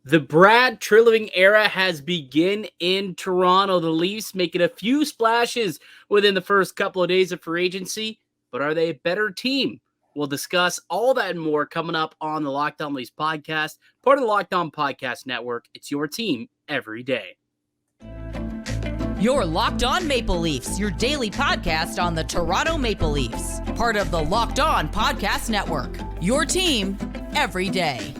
The Brad Treliving era has begun in Toronto. The Leafs making a few splashes within the first couple of days of free agency, but are they a better team? We'll discuss all that and more coming up on the Locked On Leafs podcast, part of the Locked On Podcast Network. It's your team every day. You're Locked On Maple Leafs, your daily podcast on the Toronto Maple Leafs, part of the Locked On Podcast Network. Your team every day.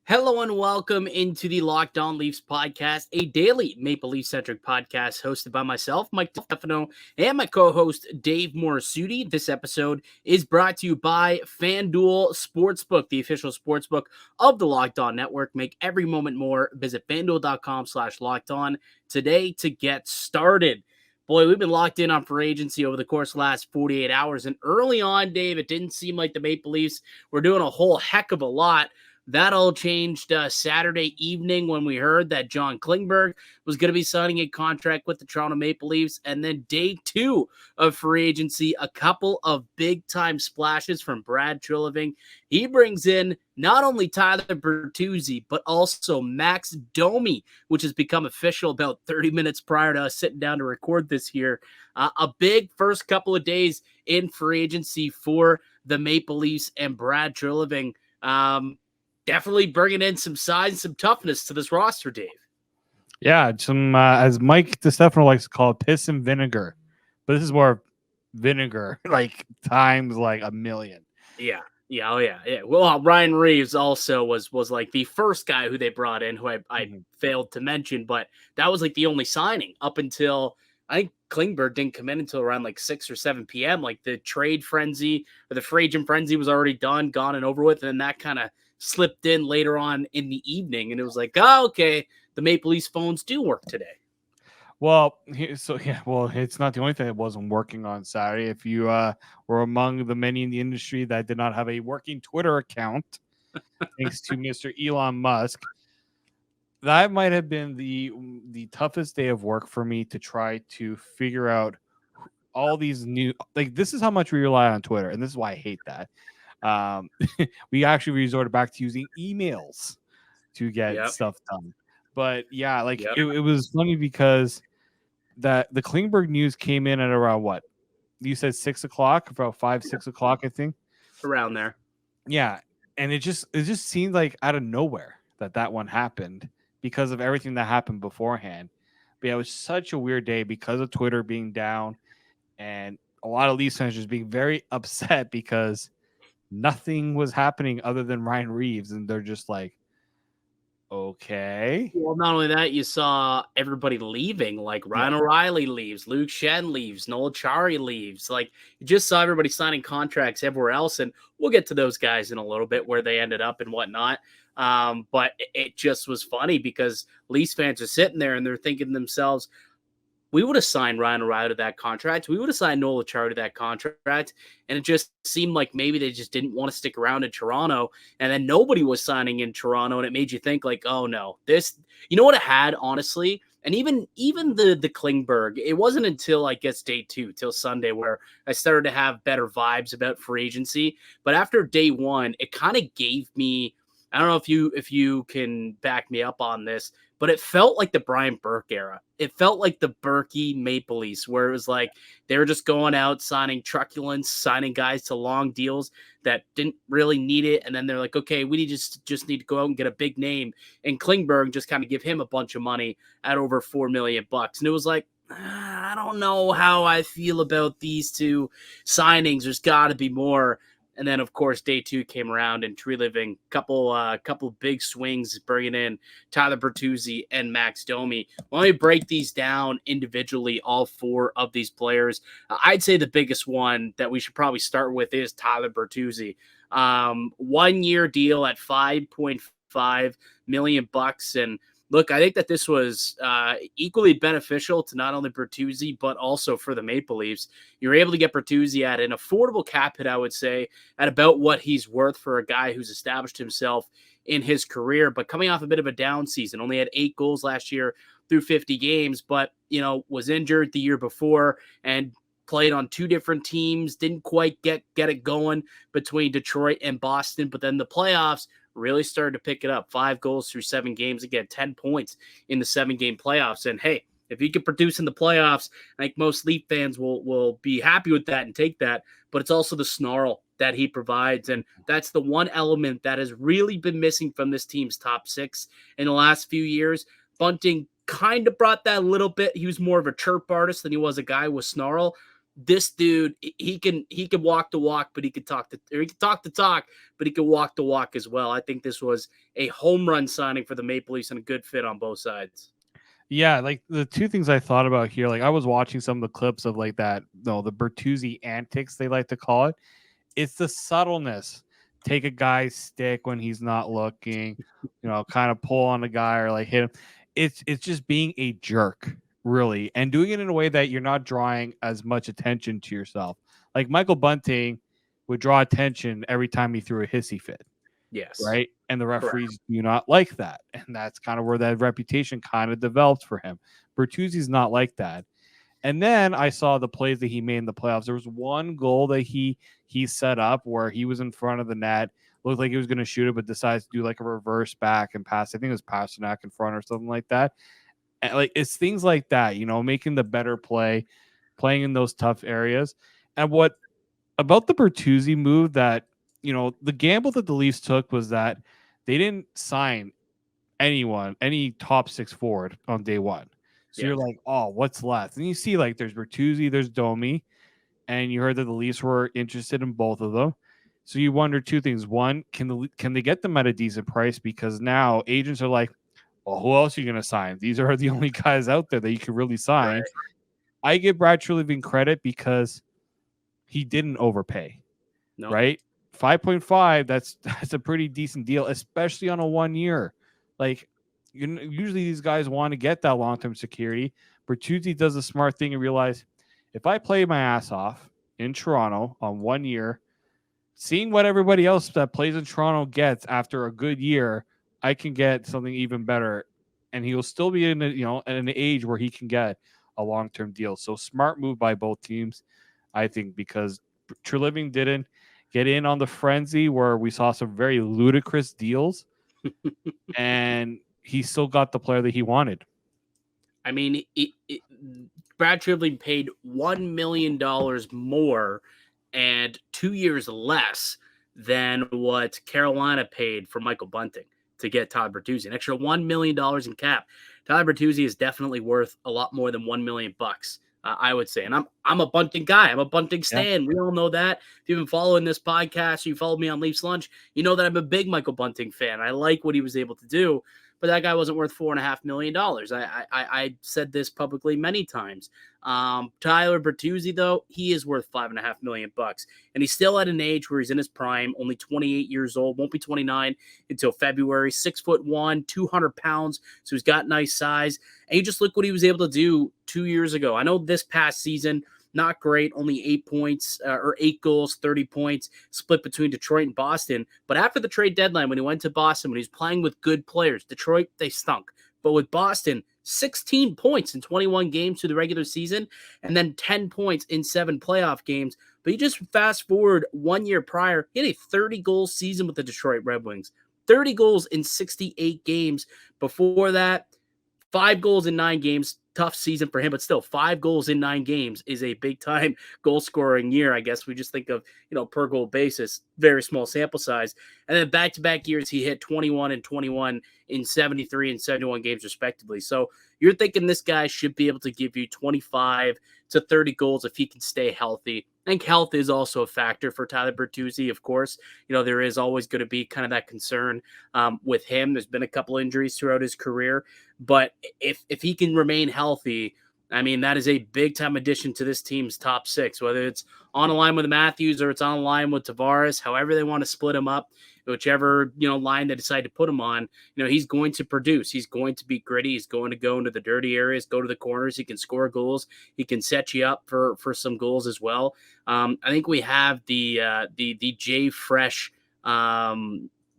Hello and welcome into the Locked On Leafs podcast, a daily Maple Leaf-centric podcast hosted by myself, Mike DiStefano, and my co-host, Dave Morassutti. This episode is brought to you by FanDuel Sportsbook, the official sportsbook of the Locked On Network. Make every moment more. Visit FanDuel.com/LockedOn today to get started. Boy, we've been locked in on free agency over the course of the last 48 hours, and early on, Dave, it didn't seem like the Maple Leafs were doing a whole heck of a lot. That all changed Saturday evening when we heard that John Klingberg was going to be signing a contract with the Toronto Maple Leafs. And then day two of free agency, a couple of big-time splashes from Brad Treliving. He brings in not only Tyler Bertuzzi, but also Max Domi, which has become official about 30 minutes prior to us sitting down to record this here. A big first couple of days in free agency for the Maple Leafs and Brad Treliving. Definitely bringing in some size, some toughness to this roster, Dave. Yeah, some as Mike DiStefano likes to call it, piss and vinegar, but this is more vinegar, like times like a million. Yeah. Well, Ryan Reaves also was like the first guy who they brought in, who I failed to mention, but that was like the only signing up until I think Klingberg didn't come in until around like 6 or 7 p.m. Like the trade frenzy or the free agent frenzy was already done, gone and over with, and that kind of slipped in later on in the evening, and it was like, oh, okay, the Maple Leafs phones do work today. Well, it's not the only thing that wasn't working on Saturday. If you were among the many in the industry that did not have a working Twitter account, thanks to Mr. Elon Musk, that might have been the toughest day of work for me to try to figure out all these new, like, this is how much we rely on Twitter, and this is why I hate that. We actually resorted back to using emails to get stuff done. But yeah, it was funny because the Klingberg news came in at around what? You said 6 o'clock, about 5-6 o'clock, I think. Around there. Yeah. And it just seemed like out of nowhere that one happened because of everything that happened beforehand. But yeah, it was such a weird day because of Twitter being down and a lot of Leafs fans just being very upset because nothing was happening other than Ryan Reaves, and they're just like, okay. Well, not only that, you saw everybody leaving, like Ryan O'Reilly leaves, Luke Shen leaves, Noel Chari leaves. Like, you just saw everybody signing contracts everywhere else, and we'll get to those guys in a little bit where they ended up and whatnot. But it just was funny because Leafs fans are sitting there and they're thinking to themselves, we would have signed Ryan O'Reilly to that contract. We would have signed Noel Chari to that contract. And it just seemed like maybe they just didn't want to stick around in Toronto. And then nobody was signing in Toronto. And it made you think like, oh no, this, you know what it had, honestly? And even the Klingberg, it wasn't until I guess day two, till Sunday, where I started to have better vibes about free agency. But after day one, it kind of gave me, I don't know if you can back me up on this, but it felt like the Brian Burke era. It felt like the Burkey Maple Leafs, where it was like they were just going out, signing truculents, signing guys to long deals that didn't really need it. And then they're like, okay, we just need to go out and get a big name. And Klingberg just kind of give him a bunch of money at over $4 million. And it was like, I don't know how I feel about these two signings. There's got to be more. And then, of course, day two came around and Treliving, couple big swings, bringing in Tyler Bertuzzi and Max Domi. Let me break these down individually, all four of these players. I'd say the biggest one that we should probably start with is Tyler Bertuzzi. 1 year deal at $5.5 million. And look, I think that this was equally beneficial to not only Bertuzzi, but also for the Maple Leafs. You're able to get Bertuzzi at an affordable cap hit, I would say, at about what he's worth for a guy who's established himself in his career, but coming off a bit of a down season, only had 8 goals last year through 50 games, but, was injured the year before and played on 2 different teams, didn't quite get it going between Detroit and Boston, but then the playoffs really started to pick it up. 5 goals through 7 games, again, 10 points in the 7-game playoffs. And hey, if he can produce in the playoffs, I think most Leaf fans will be happy with that and take that, but it's also the snarl that he provides, and that's the one element that has really been missing from this team's top 6 in the last few years. Bunting kind of brought that a little bit. He was more of a chirp artist than he was a guy with snarl. This dude, he can walk the walk, but he could talk the talk, but he could walk the walk as well. I think this was a home run signing for the Maple Leafs and a good fit on both sides. Yeah, like the 2 things I thought about here, like I was watching some of the clips of like that, the Bertuzzi antics, they like to call it. It's the subtleness. Take a guy's stick when he's not looking, kind of pull on a guy or like hit him. It's just being a jerk, really, and doing it in a way that you're not drawing as much attention to yourself. Like Michael Bunting would draw attention every time he threw a hissy fit. Yes. Right. And the referees do not like that. And that's kind of where that reputation kind of developed for him. Bertuzzi's not like that. And then I saw the plays that he made in the playoffs. There was one goal that he set up where he was in front of the net, looked like he was going to shoot it, but decides to do like a reverse back and pass. I think it was Pasternak in front or something like that. And like it's things like that, making the better play, playing in those tough areas. And what about the Bertuzzi move that, the gamble that the Leafs took was that they didn't sign any top 6 forward on day one. So you're like, oh, what's left? And you see like there's Bertuzzi, there's Domi, and you heard that the Leafs were interested in both of them. So you wonder 2 things. One, can they get them at a decent price? Because now agents are like, well, who else are you going to sign? These are the only guys out there that you can really sign. Right. I give Brad Treliving credit because he didn't overpay, right? 5.5, that's a pretty decent deal, especially on a 1 year. Like, usually these guys want to get that long-term security. Bertuzzi does a smart thing and realize if I play my ass off in Toronto on 1 year, seeing what everybody else that plays in Toronto gets after a good year, I can get something even better. And he will still be in an age where he can get a long-term deal. So smart move by both teams, I think, because Treliving didn't get in on the frenzy where we saw some very ludicrous deals, and he still got the player that he wanted. I mean, Brad Treliving paid $1 million more and 2 years less than what Carolina paid for Michael Bunting to get Tyler Bertuzzi. An extra $1 million in cap. Tyler Bertuzzi is definitely worth a lot more than $1 million bucks. I would say. And I'm a Bunting guy. I'm a Bunting stan. Yeah. We all know that. If you've been following this podcast, or you followed me on Leafs Lunch, you know that I'm a big Michael Bunting fan. I like what he was able to do, but that guy wasn't worth $4.5 million. I said this publicly many times. Tyler Bertuzzi, though, he is worth $5.5 million bucks. And he's still at an age where he's in his prime, only 28 years old, won't be 29 until February, 6'1", 200 pounds. So he's got nice size. And you just look what he was able to do 2 years ago. I know this past season, not great, only 8 points or 8 goals, 30 points, split between Detroit and Boston. But after the trade deadline, when he went to Boston, when he was playing with good players, Detroit, they stunk. But with Boston, 16 points in 21 games through the regular season, and then 10 points in 7 playoff games. But you just fast forward 1 year prior, he had a 30-goal season with the Detroit Red Wings. 30 goals in 68 games. Before that, 5 goals in 9 games. Tough season for him, but still 5 goals in 9 games is a big time goal scoring year. I guess we just think of, per goal basis, very small sample size. And then back-to-back years, he hit 21 and 21 in 73 and 71 games respectively. So you're thinking this guy should be able to give you 25 to 30 goals if he can stay healthy. I think health is also a factor for Tyler Bertuzzi, of course. There is always going to be kind of that concern with him. There's been a couple injuries throughout his career. But if he can remain healthy, I mean, that is a big-time addition to this team's top 6, whether it's on a line with Matthews or it's on a line with Tavares, however they want to split him up, whichever, line they decide to put him on, he's going to produce. He's going to be gritty. He's going to go into the dirty areas, go to the corners. He can score goals. He can set you up for some goals as well. I think we have the Jay Fresh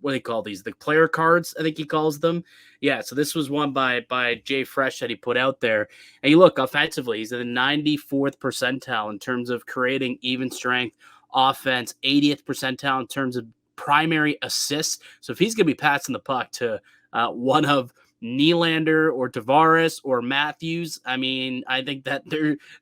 what do they call these? The player cards, I think he calls them. Yeah, so this was one by Jay Fresh that he put out there. And you look offensively, he's in the 94th percentile in terms of creating even strength offense, 80th percentile in terms of primary assists. So if he's going to be passing the puck to one of Nylander or Tavares or Matthews, I mean, I think that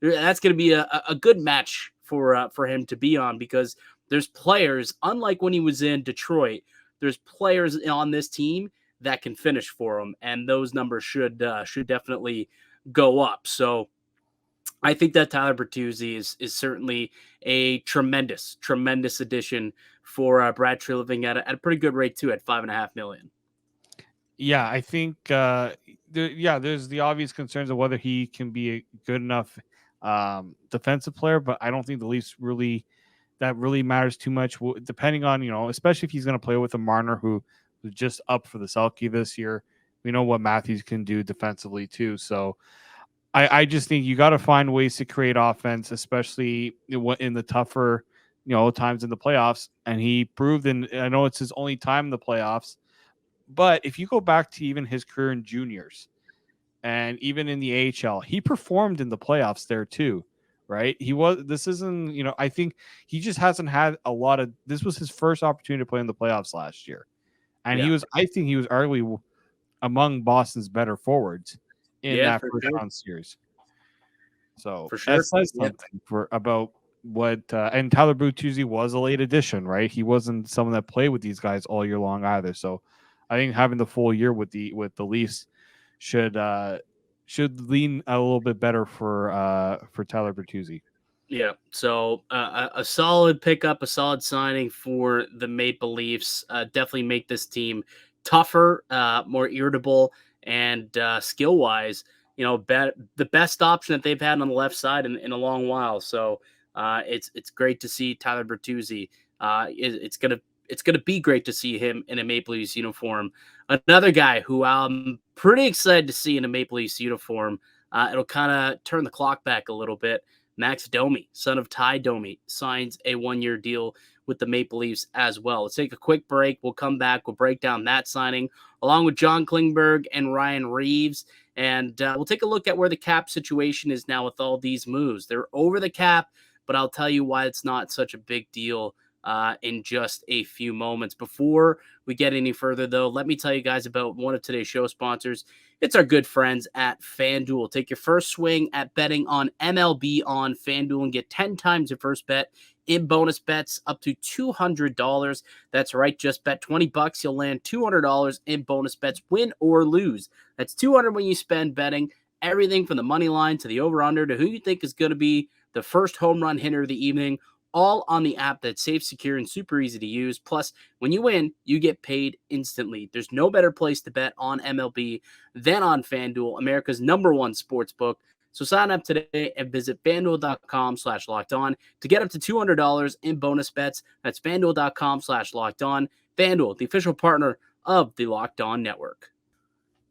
that's going to be a good match for him to be on, because there's players, unlike when he was in Detroit, there's players on this team that can finish for him, and those numbers should definitely go up. So I think that Tyler Bertuzzi is certainly a tremendous addition for Brad Treliving at a pretty good rate too, at $5.5 million. Yeah, I think there's the obvious concerns of whether he can be a good enough defensive player, but I don't think the Leafs really matters too much. Depending on, especially if he's going to play with a Marner who's just up for the Selke this year. We know what Matthews can do defensively too. So I just think you got to find ways to create offense, especially in the tougher, times in the playoffs. And he proved, and I know it's his only time in the playoffs, but if you go back to even his career in juniors and even in the AHL, he performed in the playoffs there too, right? I think he just hasn't had this was his first opportunity to play in the playoffs last year. And I think he was arguably among Boston's better forwards in that first round series. So for sure, that says something about what and Tyler Bertuzzi was a late addition, right? He wasn't someone that played with these guys all year long either. So I think having the full year with the Leafs should lean a little bit better for Tyler Bertuzzi. Yeah, so a solid pickup, a solid signing for the Maple Leafs. Definitely make this team tougher, more irritable, and skill-wise, the best option that they've had on the left side in a long while. So it's great to see Tyler Bertuzzi. It's gonna be great to see him in a Maple Leafs uniform. Another guy who I'm pretty excited to see in a Maple Leafs uniform. It'll kind of turn the clock back a little bit. Max Domi, son of Ty Domi, signs a 1-year deal with the Maple Leafs as well. Let's take a quick break. We'll come back. We'll break down that signing along with John Klingberg and Ryan Reaves. And we'll take a look at where the cap situation is now with all these moves. They're over the cap, but I'll tell you why it's not such a big deal in just a few moments. Before we get any further, though, let me tell you guys about one of today's show sponsors. It's our good friends at FanDuel. Take your first swing at betting on MLB on FanDuel and get 10 times your first bet in bonus bets up to $200. That's right. Just bet $20. You'll land $200 in bonus bets, win or lose. That's $200 when you spend betting everything from the money line to the over-under to who you think is going to be the first home run hitter of the evening, all on the app that's safe, secure, and super easy to use. Plus, when you win, you get paid instantly. There's no better place to bet on MLB than on FanDuel, America's #1 sports book. So sign up today and visit FanDuel.com/lockedon to get up to $200 in bonus bets. That's FanDuel.com/lockedon. FanDuel, the official partner of the Locked On Network.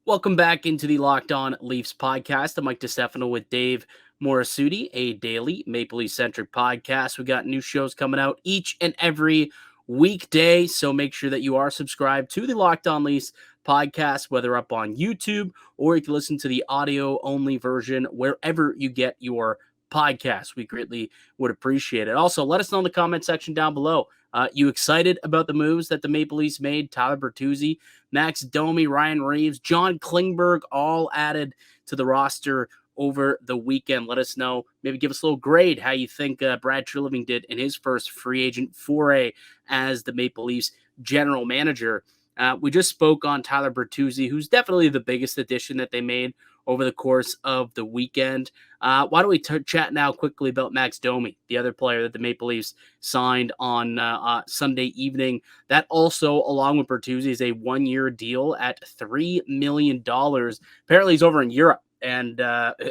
Welcome back into the Locked On Leafs podcast. I'm Mike DiStefano with Dave Morassutti, a daily Maple Leaf-centric podcast. We got new shows coming out each and every weekday, so make sure that you are subscribed to the Locked On Leafs podcast, whether up on YouTube or you can listen to the audio-only version wherever you get your podcasts. We greatly would appreciate it. Also, let us know in the comment section down below. You excited about the moves that the Maple Leafs made? Tyler Bertuzzi, Max Domi, Ryan Reaves, John Klingberg, all added to the roster over the weekend. Let us know. Maybe give us a little grade how you think Brad Treliving did in his first free agent foray as the Maple Leafs general manager. We just spoke on Tyler Bertuzzi, who's definitely the biggest addition that they made over the course of the weekend. Why don't we chat now quickly about Max Domi, the other player that the Maple Leafs signed on Sunday evening. That also, along with Bertuzzi, is a 1-year deal at $3 million. Apparently he's over in Europe, and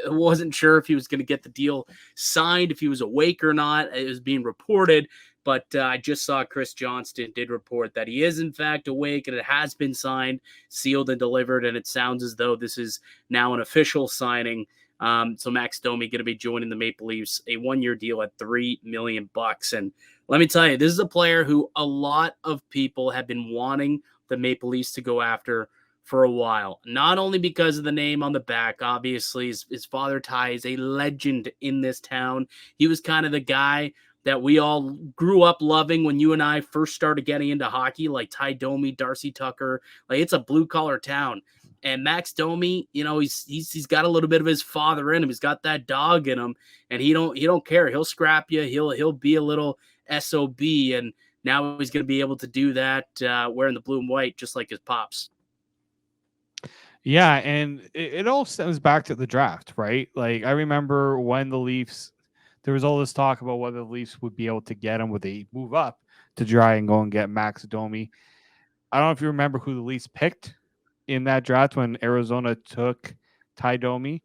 wasn't sure if he was going to get the deal signed, if he was awake or not. It was being reported, but I just saw Chris Johnston did report that he is in fact awake and it has been signed, sealed, and delivered, and it sounds as though this is now an official signing So Max Domi going to be joining the Maple Leafs, a 1-year deal at $3 million. And let me tell you, this is a player who a lot of people have been wanting the Maple Leafs to go after for a while. Not only because of the name on the back, obviously his father Ty is a legend in this town. He was kind of the guy that we all grew up loving when you and I first started getting into hockey, like Ty Domi, Darcy Tucker. Like, it's a blue collar town. And Max Domi, he's got a little bit of his father in him. He's got that dog in him, and he don't care. He'll scrap you. He'll be a little SOB, and now he's going to be able to do that wearing the blue and white, just like his pops. Yeah, and it all stems back to the draft, right? Like, I remember when the Leafs, there was all this talk about whether the Leafs would be able to get him, would they move up to try and go and get Max Domi. I don't know if you remember who the Leafs picked in that draft when Arizona took Ty Domi.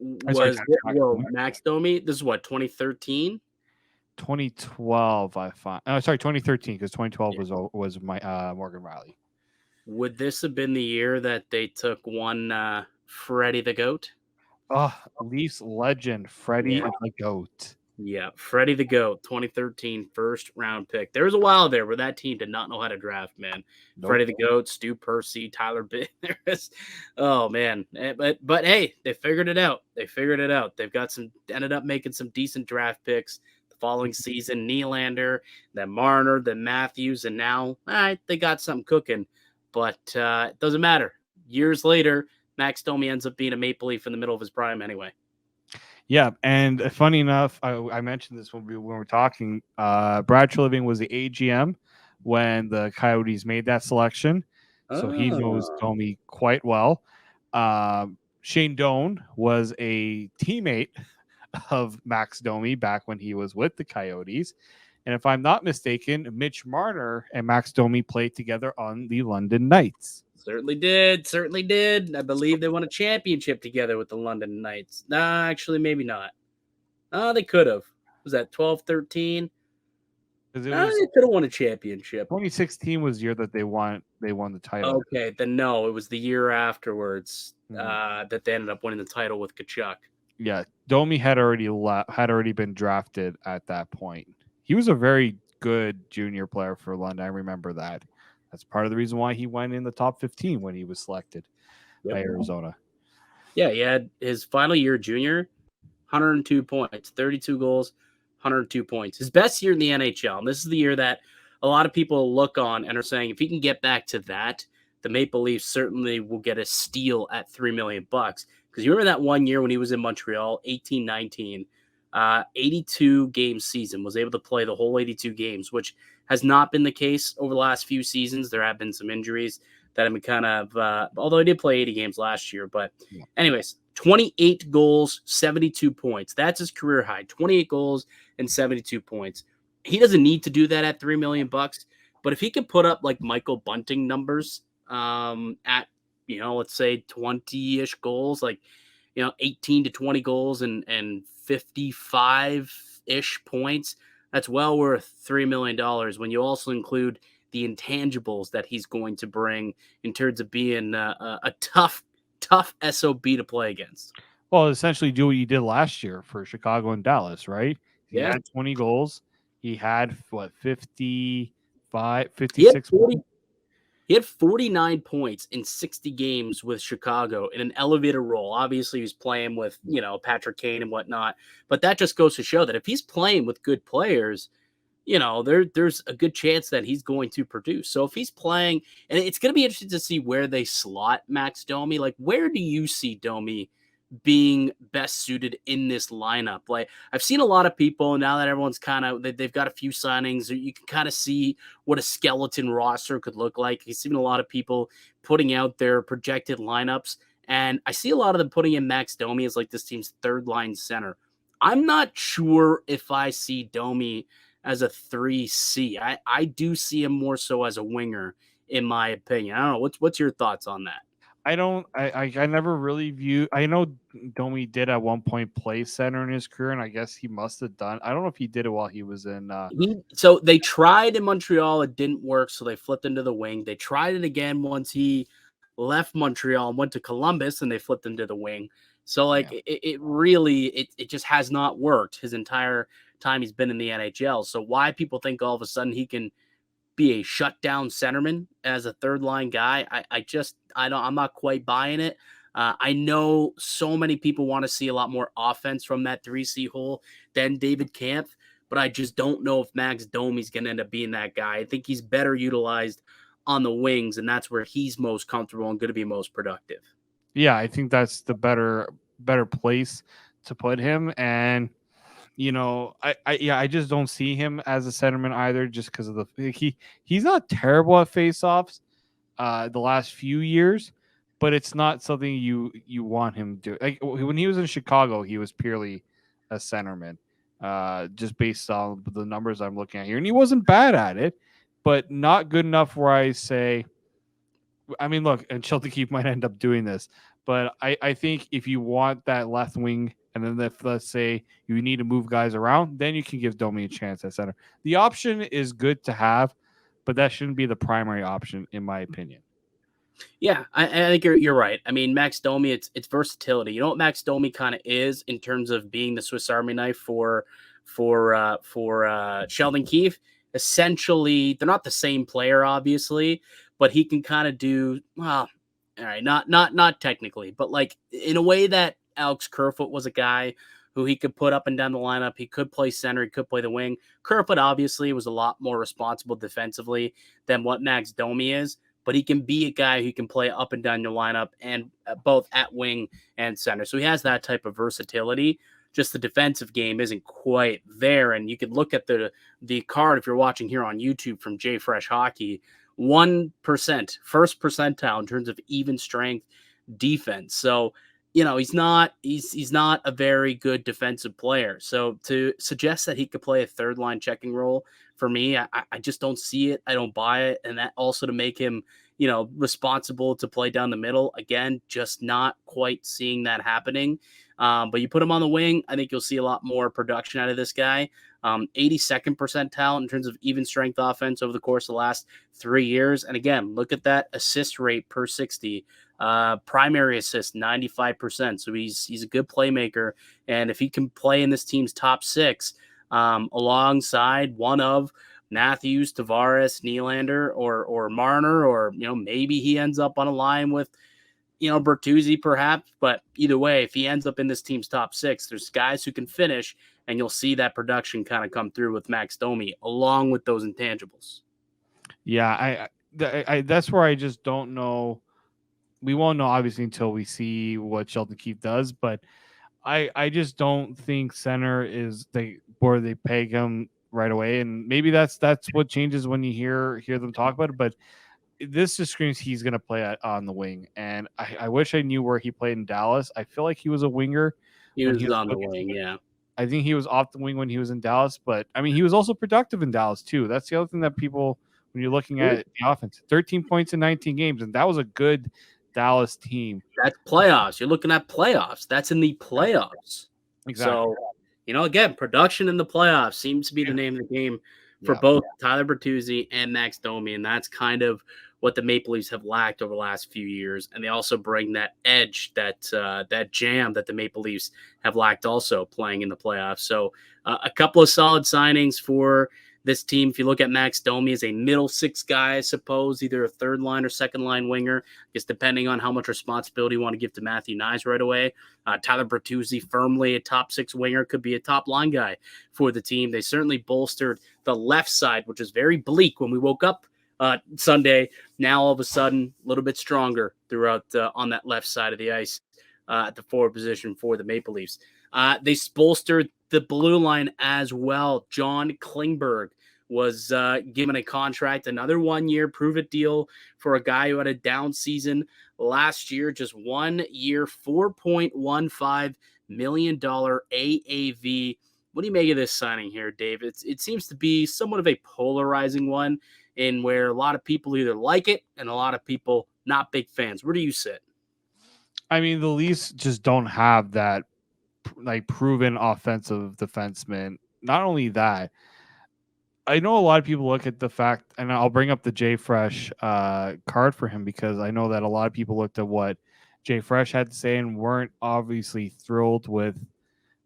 Max Domi? This is what, 2013? 2012, I find. Oh, sorry, 2013, because 2012 was my Morgan Riley. Would this have been the year that they took one Freddie the Goat? Oh, Leafs legend, Freddie the Goat. Yeah, Freddie the Goat, 2013 first round pick. There was a while there where that team did not know how to draft, man. Nope. Freddie the Goat, Stu Percy, Tyler Bertuzzi. Oh, man. But hey, they figured it out. They've got ended up making some decent draft picks the following season. Nylander, then Marner, then Matthews, and now they got something cooking. But it doesn't matter. Years later, Max Domi ends up being a Maple Leaf in the middle of his prime anyway. Yeah, and funny enough, I mentioned this when we were talking. Brad Treliving was the AGM when the Coyotes made that selection, so he knows Domi quite well. Shane Doan was a teammate of Max Domi back when he was with the Coyotes. And if I'm not mistaken, Mitch Marner and Max Domi played together on the London Knights. Certainly did. I believe they won a championship together with the London Knights. Nah, actually, maybe not. They could have. Was that 12-13? They could have won a championship. 2016 was the year that they won the title. Okay, then no, it was the year afterwards that they ended up winning the title with Tkachuk. Yeah, Domi had already been drafted at that point. He was a very good junior player for London. I remember that. That's part of the reason why he went in the top 15 when he was selected by Arizona. Yeah, he had his final year junior, 102 points, 32 goals, 102 points. His best year in the NHL. And this is the year that a lot of people look on and are saying, if he can get back to that, the Maple Leafs certainly will get a steal at $3 million. Because you remember that one year when he was in Montreal, 18-19, 82 game season, was able to play the whole 82 games, which has not been the case over the last few seasons. There have been some injuries that have been kind of, although he did play 80 games last year. But anyways, 28 goals, 72 points. That's his career high, 28 goals and 72 points. He doesn't need to do that at $3 million. But if he can put up like Michael Bunting numbers at, let's say 20-ish goals, like, 18 to 20 goals and 55-ish points, that's well worth $3 million when you also include the intangibles that he's going to bring in terms of being a tough SOB to play against. Well, essentially do what you did last year for Chicago and Dallas, right? He had 20 goals. He had, 56 points? He had 49 points in 60 games with Chicago in an elevator role. Obviously, he was playing with, Patrick Kane and whatnot. But that just goes to show that if he's playing with good players, there's a good chance that he's going to produce. So if he's playing, and it's going to be interesting to see where they slot Max Domi. Like, where do you see Domi being best suited in this lineup? Like, I've seen a lot of people now that everyone's they've got a few signings, you can kind of see what a skeleton roster could look like. You've seen a lot of people putting out their projected lineups, and I see a lot of them putting in Max Domi as like this team's third line center. I'm not sure if I see Domi as a 3C. I do see him more so as a winger, in my opinion. I don't know. What's your thoughts on that? I never really view. I know Domi did at one point play center in his career, and I guess he must have done. I don't know if he did it while he was in. So they tried in Montreal, it didn't work, so they flipped into the wing. They tried it again once he left Montreal and went to Columbus, and they flipped him to the wing. So like Yeah. it really it just has not worked his entire time he's been in the NHL. So why people think all of a sudden he can be a shutdown centerman as a third line guy, I'm not quite buying it. I know so many people want to see a lot more offense from that 3C hole than David Kampf, but I just don't know if Max Domi's going to end up being that guy. I think he's better utilized on the wings, and that's where he's most comfortable and going to be most productive. Yeah, I think that's the better place to put him. And I just don't see him as a centerman either, just because of he's not terrible at faceoffs the last few years, but it's not something you want him to do. Like when he was in Chicago, he was purely a centerman, just based on the numbers I'm looking at here, and he wasn't bad at it, but not good enough where I say. I mean, look, and Shelton Keefe might end up doing this, but I think if you want that left wing, and then if let's say you need to move guys around, then you can give Domi a chance at center. The option is good to have, but that shouldn't be the primary option, in my opinion. Yeah, I think you're right. I mean, Max Domi, it's versatility. You know what Max Domi kind of is in terms of being the Swiss Army knife for Sheldon Keefe. Essentially, they're not the same player, obviously, but he can kind of do well. All right, not technically, but like in a way that Alex Kerfoot was a guy who he could put up and down the lineup. He could play center. He could play the wing. Kerfoot obviously was a lot more responsible defensively than what Max Domi is, but he can be a guy who can play up and down your lineup and both at wing and center. So he has that type of versatility. Just the defensive game isn't quite there. And you could look at the card if you're watching here on YouTube from J Fresh Hockey. 1%, first percentile in terms of even strength defense. So, he's not a very good defensive player. So to suggest that he could play a third line checking role, for me, I just don't see it. I don't buy it. And that also to make him, responsible to play down the middle. Again, just not quite seeing that happening. But you put him on the wing, I think you'll see a lot more production out of this guy. 82nd percentile in terms of even strength offense over the course of the last 3 years. And again, look at that assist rate per 60. Primary assist 95%. So he's a good playmaker. And if he can play in this team's top 6, alongside one of Matthews, Tavares, Nylander, or Marner, or maybe he ends up on a line with Bertuzzi perhaps, but either way, if he ends up in this team's top 6, there's guys who can finish, and you'll see that production kind of come through with Max Domi along with those intangibles. Yeah, I that's where I just don't know. We won't know obviously until we see what Sheldon Keefe does, but I just don't think center is where they peg him right away, and maybe that's what changes when you hear them talk about it, but this just screams he's going to play on the wing. And I wish I knew where he played in Dallas. I feel like he was a winger. He was on the wing, yeah. I think he was off the wing when he was in Dallas, but I mean, he was also productive in Dallas too. That's the other thing that people, when you're looking at the offense, 13 points in 19 games, and that was a good Dallas team. That's playoffs. You're looking at playoffs. That's in the playoffs. Exactly. So, again, production in the playoffs seems to be the name of the game for both Tyler Bertuzzi and Max Domi, and that's kind of what the Maple Leafs have lacked over the last few years. And they also bring that edge, that jam that the Maple Leafs have lacked also playing in the playoffs. So a couple of solid signings for this team. If you look at Max Domi as a middle 6 guy, I suppose, either a third line or second line winger, I guess depending on how much responsibility you want to give to Matthew Nyes right away. Tyler Bertuzzi, firmly a top 6 winger, could be a top line guy for the team. They certainly bolstered the left side, which is very bleak when we woke up Sunday. Now all of a sudden a little bit stronger throughout on that left side of the ice at the forward position for the Maple Leafs. They bolstered the blue line as well. John Klingberg was given a contract, another 1-year prove-it deal for a guy who had a down season last year. Just 1 year, $4.15 million AAV. What do you make of this signing here, Dave? It seems to be somewhat of a polarizing one, in where a lot of people either like it and a lot of people not big fans. Where do you sit? I mean, the Leafs just don't have that proven offensive defenseman. Not only that, I know a lot of people look at the fact, and I'll bring up the Jay Fresh card for him because I know that a lot of people looked at what Jay Fresh had to say and weren't obviously thrilled with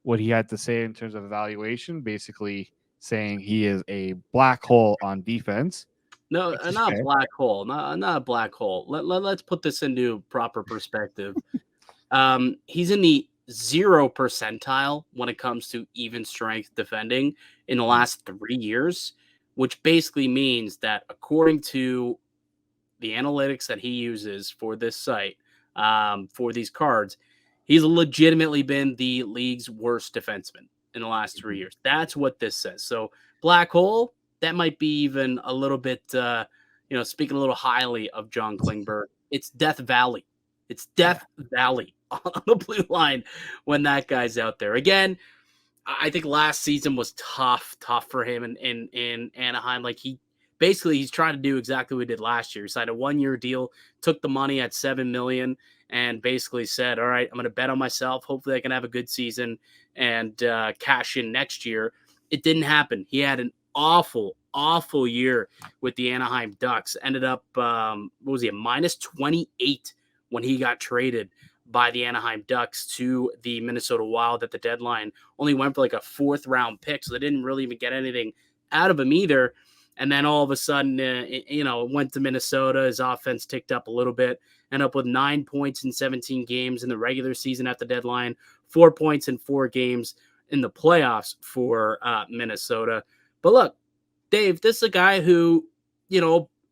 what he had to say in terms of evaluation, basically saying he is a black hole on defense. No, Which is not a fair. black hole. Not a black hole. Let's put this into proper perspective. He's in the 0 percentile when it comes to even strength defending in the last 3 years, which basically means that according to the analytics that he uses for this site, for these cards, he's legitimately been the league's worst defenseman in the last 3 years. That's what this says. So black hole, that might be even a little bit, speaking a little highly of John Klingberg. It's Death Valley. It's Death Valley on the blue line when that guy's out there. Again, I think last season was tough for him in Anaheim. Like he's trying to do exactly what he did last year. He signed a 1-year deal, took the money at $7 million, and basically said, "All right, I'm going to bet on myself. Hopefully, I can have a good season and cash in next year." It didn't happen. He had an awful year with the Anaheim Ducks. Ended up, what was he, a -28 when he got traded by the Anaheim Ducks to the Minnesota Wild at the deadline. Only went for like a 4th round pick, so they didn't really even get anything out of him either. And then all of a sudden, went to Minnesota. His offense ticked up a little bit. Ended up with 9 points in 17 games in the regular season at the deadline, 4 points in 4 games in the playoffs for Minnesota. But look, Dave, this is a guy who,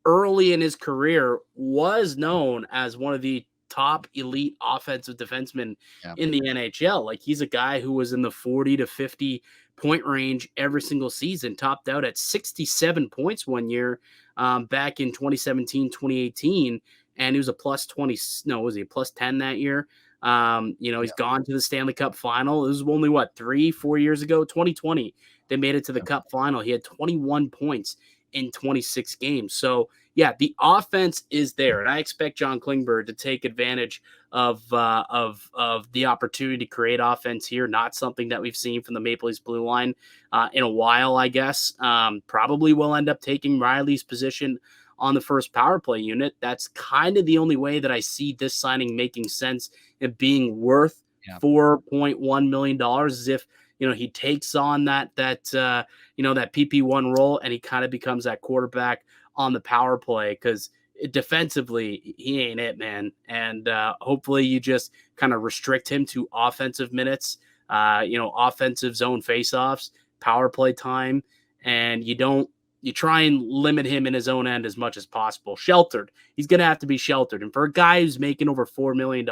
early in his career was known as one of the top elite offensive defensemen in the NHL. Like he's a guy who was in the 40 to 50 point range every single season, topped out at 67 points one year back in 2017, 2018. And he was a was he a plus 10 that year? He's gone to the Stanley Cup final. It was only 3-4 years ago, 2020. They made it to the Cup final. He had 21 points in 26 games. So yeah, the offense is there, and I expect John Klingberg to take advantage of the opportunity to create offense here. Not something that we've seen from the Maple Leafs blue line in a while, I guess. Probably will end up taking Riley's position on the first power play unit. That's kind of the only way that I see this signing making sense and being worth $4.1 million is if he takes on that PP1 role and he kind of becomes that quarterback on the power play, because defensively he ain't it, man. And hopefully you just kind of restrict him to offensive minutes, offensive zone faceoffs, power play time, and you try and limit him in his own end as much as possible. Sheltered. He's going to have to be sheltered. And for a guy who's making over $4 million,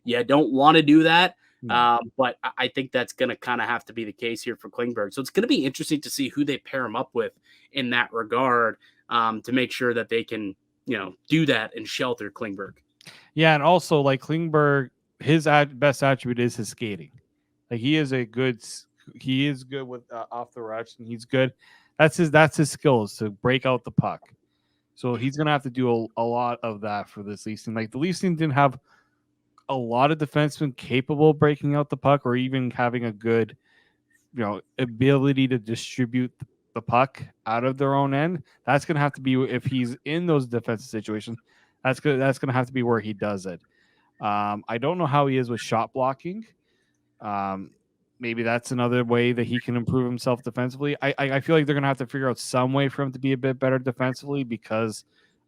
you don't want to do that. But I think that's going to kind of have to be the case here for Klingberg. So it's going to be interesting to see who they pair him up with in that regard to make sure that they can, do that and shelter Klingberg. Yeah, and also like Klingberg, his best attribute is his skating. Like he is good with off the rush, and he's good. That's his skills to break out the puck. So he's gonna have to do a lot of that for this Leafs team. Like the Leafs team didn't have a lot of defensemen capable of breaking out the puck or even having a good, ability to distribute the puck out of their own end. That's gonna have to be if he's in those defensive situations. That's gonna have to be where he does it. I don't know how he is with shot blocking. Maybe that's another way that he can improve himself defensively. I feel like they're going to have to figure out some way for him to be a bit better defensively, because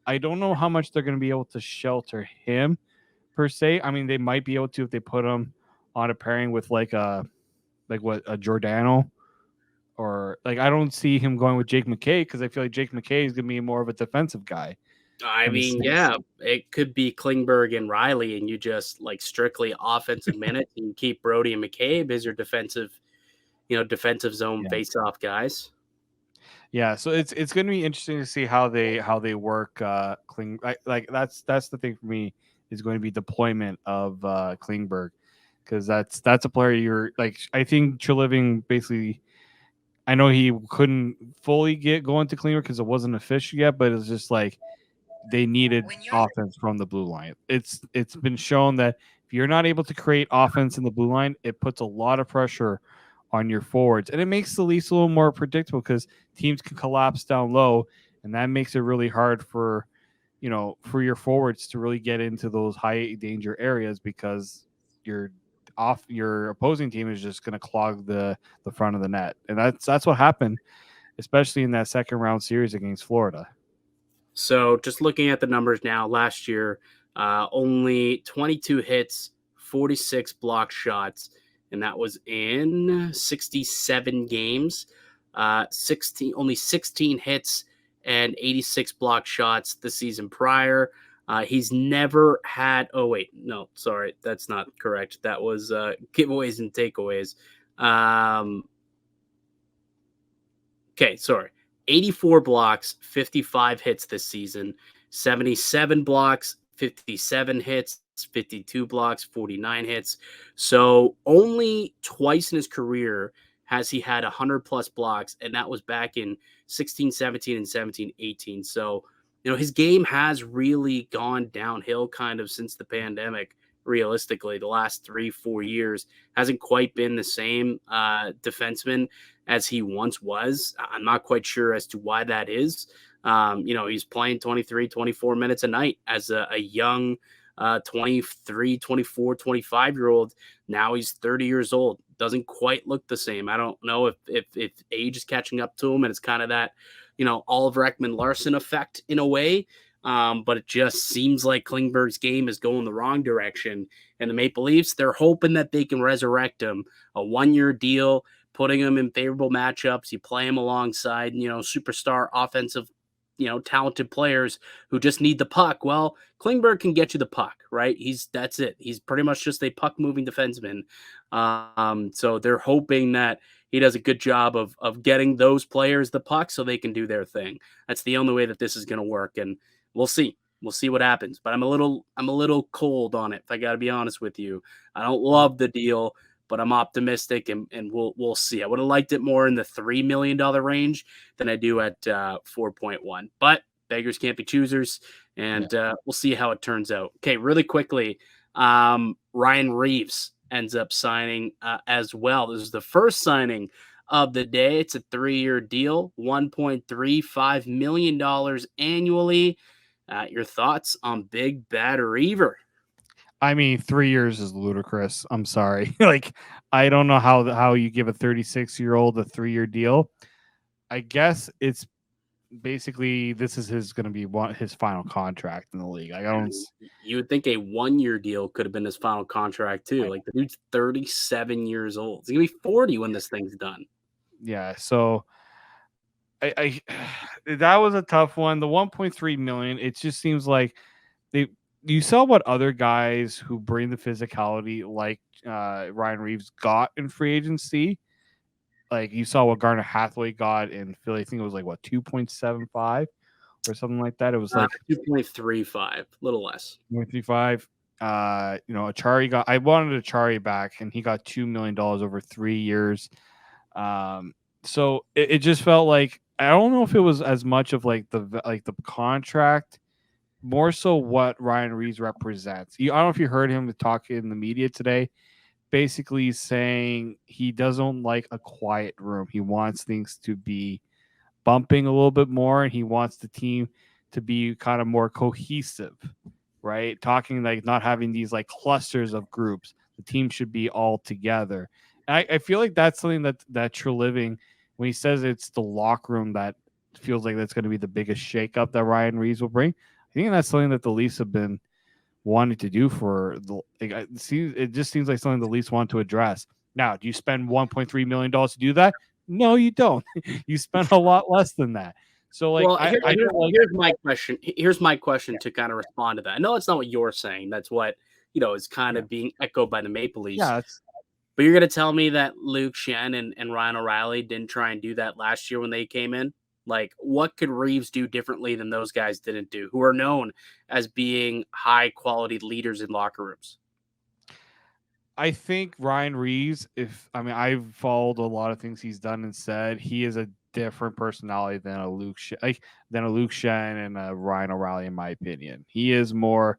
I don't know how much they're going to be able to shelter him per se. I mean, they might be able to if they put him on a pairing with a Giordano, or like I don't see him going with Jake McKay, because I feel like Jake McKay is going to be more of a defensive guy. I mean, yeah, it could be Klingberg and Riley, and you just strictly offensive minutes, and you keep Brody and McCabe as your defensive zone face-off guys. Yeah, so it's going to be interesting to see how they work like that's the thing for me, is going to be deployment of Klingberg, because that's a player you're like. I think Treliving basically, I know he couldn't fully get going to Klingberg because it wasn't official yet, but it's just like they needed offense from the blue line. It's been shown that if you're not able to create offense in the blue line, it puts a lot of pressure on your forwards. And it makes the Leafs a little more predictable because teams can collapse down low, and that makes it really hard for your forwards to really get into those high danger areas because your opposing team is just going to clog the front of the net. And that's what happened, especially in that second round series against Florida. So just looking at the numbers now, last year, only 22 hits, 46 block shots, and that was in 67 games. Only 16 hits and 86 block shots the season prior. He's never had. Oh wait, no, sorry, that's not correct. That was giveaways and takeaways. Okay, sorry. 84 blocks, 55 hits this season, 77 blocks, 57 hits, 52 blocks, 49 hits. So only twice in his career has he had 100 plus blocks, and that was back in 16-17 and 17-18. So, his game has really gone downhill kind of since the pandemic. Realistically, the last 3-4 years hasn't quite been the same defenseman as he once was. I'm not quite sure as to why that is. He's playing 23, 24 minutes a night as a young 23, 24, 25-year-old. Now he's 30 years old. Doesn't quite look the same. I don't know if age is catching up to him, and it's kind of that, Oliver Ekman-Larsson effect in a way. But it just seems like Klingberg's game is going the wrong direction. And the Maple Leafs, they're hoping that they can resurrect him. A 1-year deal, putting him in favorable matchups. You play him alongside, superstar offensive, talented players who just need the puck. Well, Klingberg can get you the puck, right? That's it. He's pretty much just a puck moving defenseman. So they're hoping that he does a good job of getting those players the puck so they can do their thing. That's the only way that this is going to work. And we'll see. We'll see what happens. But I'm a little cold on it, if I got to be honest with you. I don't love the deal, but I'm optimistic, and we'll see. I would have liked it more in the $3 million range than I do at 4.1. But beggars can't be choosers, and we'll see how it turns out. Okay, really quickly, Ryan Reaves ends up signing as well. This is the first signing of the day. It's a 3-year deal, $1.35 million annually. Your thoughts on Big Bad Reaver? I mean, 3 years is ludicrous. I'm sorry. I don't know how you give a 36-year-old a 3-year deal. I guess it's basically this is going to be his final contract in the league. You would think a 1-year deal could have been his final contract too. Like, the dude's 37 years old. He's gonna be 40 when this thing's done. Yeah. So I that was a tough one. The 1.3 million. It just seems like you saw what other guys who bring the physicality like Ryan Reaves got in free agency. Like, you saw what Garner Hathaway got in Philly. I think it was 2.75 or something like that. It was 2.35, a little less. 2.35. Achari I wanted Achari back, and he got $2 million over 3 years. So it just felt like, I don't know if it was as much of the contract, more so what Ryan Reaves represents. I don't know if you heard him talk in the media today, basically saying he doesn't like a quiet room. He wants things to be bumping a little bit more, and he wants the team to be kind of more cohesive, right? Talking not having these clusters of groups. The team should be all together. And I feel like that's something that Treliving, when he says it's the locker room that feels like that's going to be the biggest shakeup that Ryan Reaves will bring, I think that's something that the Leafs have been wanting to do it just seems like something the Leafs want to address. Now, do you spend $1.3 million to do that? No, you don't. You spend a lot less than that. So here's my question. Here's my question to kind of respond to that. I know it's not what you're saying. That's what, is kind of being echoed by the Maple Leafs. Yeah, but you're going to tell me that Luke Shen and Ryan O'Reilly didn't try and do that last year when they came in? What could Reaves do differently than those guys didn't do, who are known as being high-quality leaders in locker rooms? I think Ryan Reaves, I've followed a lot of things he's done and said, he is a different personality than a Luke Shen and a Ryan O'Reilly, in my opinion. He is more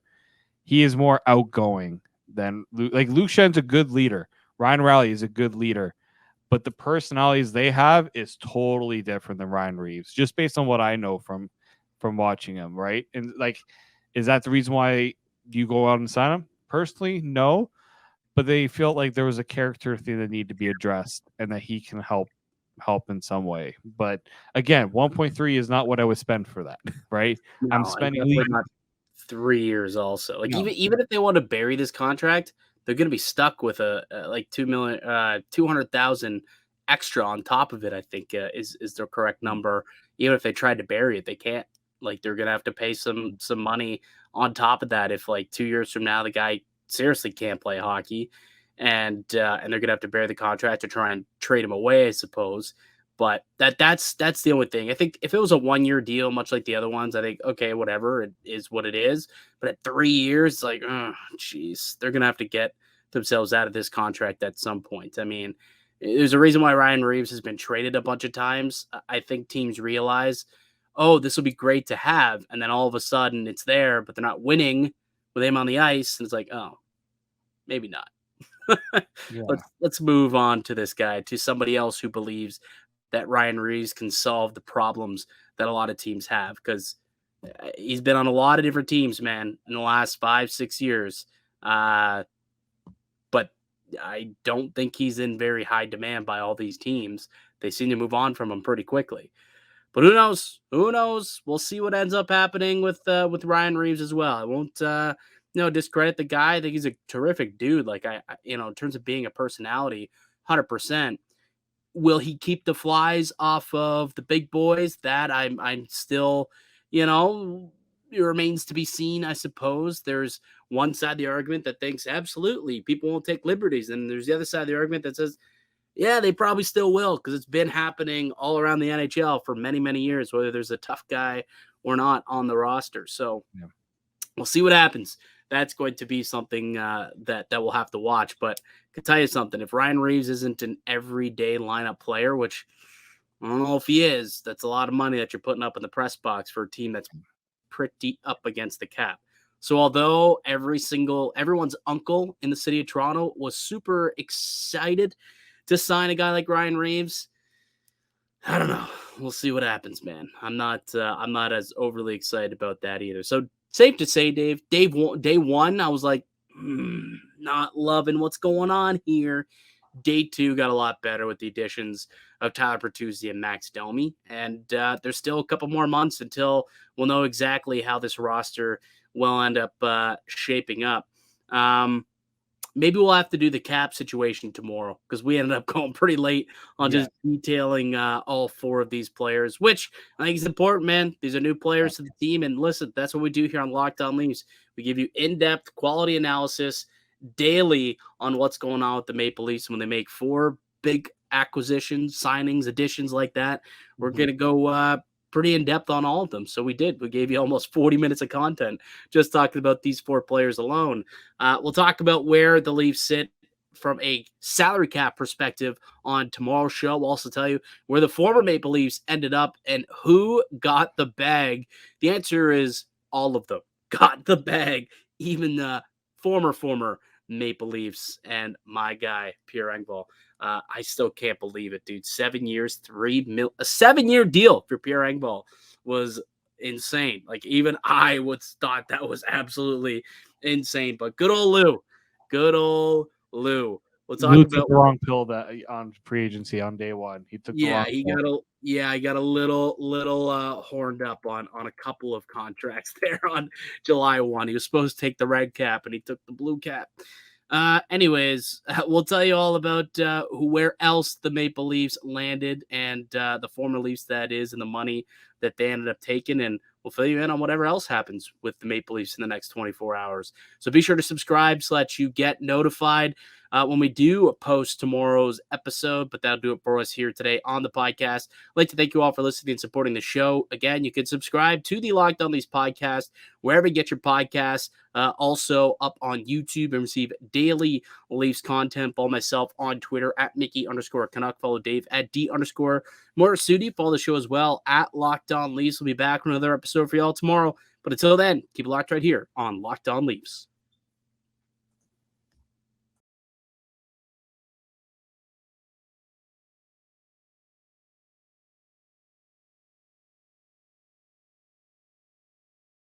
outgoing than Luke. Luke Shen's a good leader. Ryan O'Reilly is a good leader. but the personalities they have is totally different than Ryan Reaves, just based on what I know from watching him, right? And like, is that the reason why you go out and sign him? Personally, no, but they felt like there was a character thing that needed to be addressed and that he can help in some way. But again, 1.3 is not what I would spend for that, right? No, I'm and spending definitely not 3 years also. Like No. even if they want to bury this contract, they're going to be stuck with a like 200,000 extra on top of it. I think is their correct number. Even if they tried to bury it, they can't. Like they're going to have to pay some money on top of that if like 2 years from now the guy seriously can't play hockey, and they're going to have to bury the contract to try and trade him away, I suppose. But that's the only thing. I think if it was a 1-year deal, much like the other ones, I think, okay, whatever, it is what it is. But at 3 years, it's like, oh, geez, they're going to have to get themselves out of this contract at some point. I mean, there's a reason why Ryan Reaves has been traded a bunch of times. I think teams realize, oh, this will be great to have. And then all of a sudden it's there, but they're not winning with him on the ice. And it's like, oh, maybe not. Yeah. Let's move on to this guy, to somebody else who believes that Ryan Reaves can solve the problems that a lot of teams have, because he's been on a lot of different teams, man, in the last 5-6 years. But I don't think he's in very high demand by all these teams. They seem to move on from him pretty quickly. But who knows? Who knows? We'll see what ends up happening with Ryan Reaves as well. I won't discredit the guy. I think he's a terrific dude. Like I in terms of being a personality, 100%. Will he keep the flies off of the big boys? That I'm still, it remains to be seen, I suppose. There's one side of the argument that thinks absolutely people won't take liberties, and there's the other side of the argument that says, yeah, they probably still will, because it's been happening all around the NHL for many, many years, whether there's a tough guy or not on the roster. So We'll see what happens. That's going to be something that we'll have to watch. But I can tell you something. If Ryan Reaves isn't an everyday lineup player, which I don't know if he is, that's a lot of money that you're putting up in the press box for a team that's pretty up against the cap. So although everyone's uncle in the city of Toronto was super excited to sign a guy like Ryan Reaves, I don't know. We'll see what happens, man. I'm not as overly excited about that either. So safe to say, Dave, day one, I was like, not loving what's going on here. Day two got a lot better with the additions of Tyler Bertuzzi and Max Domi. And there's still a couple more months until we'll know exactly how this roster will end up shaping up. Maybe we'll have to do the cap situation tomorrow, because we ended up going pretty late on just detailing all four of these players, which I think is important, man. These are new players to the team. And listen, that's what we do here on Locked On Leafs. We give you in-depth quality analysis daily on what's going on with the Maple Leafs. When they make four big acquisitions, signings, additions like that, we're going to go pretty in-depth on all of them. So we did. We gave you almost 40 minutes of content just talking about these four players alone. We'll talk about where the Leafs sit from a salary cap perspective on tomorrow's show. We'll also tell you where the former Maple Leafs ended up and who got the bag. The answer is all of them got the bag, even the former Maple Leafs and my guy, Pierre Engvall. I still can't believe it, dude. 7 years, a 7-year deal for Pierre Engvall was insane. Like, even I would thought that was absolutely insane. But good old Lou. We'll talk Lou about took the wrong pill that on free agency on day one. He took the wrong pill. I got a little horned up on a couple of contracts there on July 1. He was supposed to take the red cap and he took the blue cap. Anyways, we'll tell you all about where else the Maple Leafs landed and the former Leafs, that is, and the money that they ended up taking. And we'll fill you in on whatever else happens with the Maple Leafs in the next 24 hours. So be sure to subscribe so that you get notified when we do post tomorrow's episode. But that'll do it for us here today on the podcast. I'd like to thank you all for listening and supporting the show. Again, you can subscribe to the Locked On Leafs podcast wherever you get your podcasts. Also up on YouTube, and receive daily Leafs content. Follow myself on Twitter at Mickey_Canuck. Follow Dave at D_Morassutti. Follow the show as well at Locked On Leafs. We'll be back with another episode for y'all tomorrow. But until then, keep it locked right here on Locked On Leafs.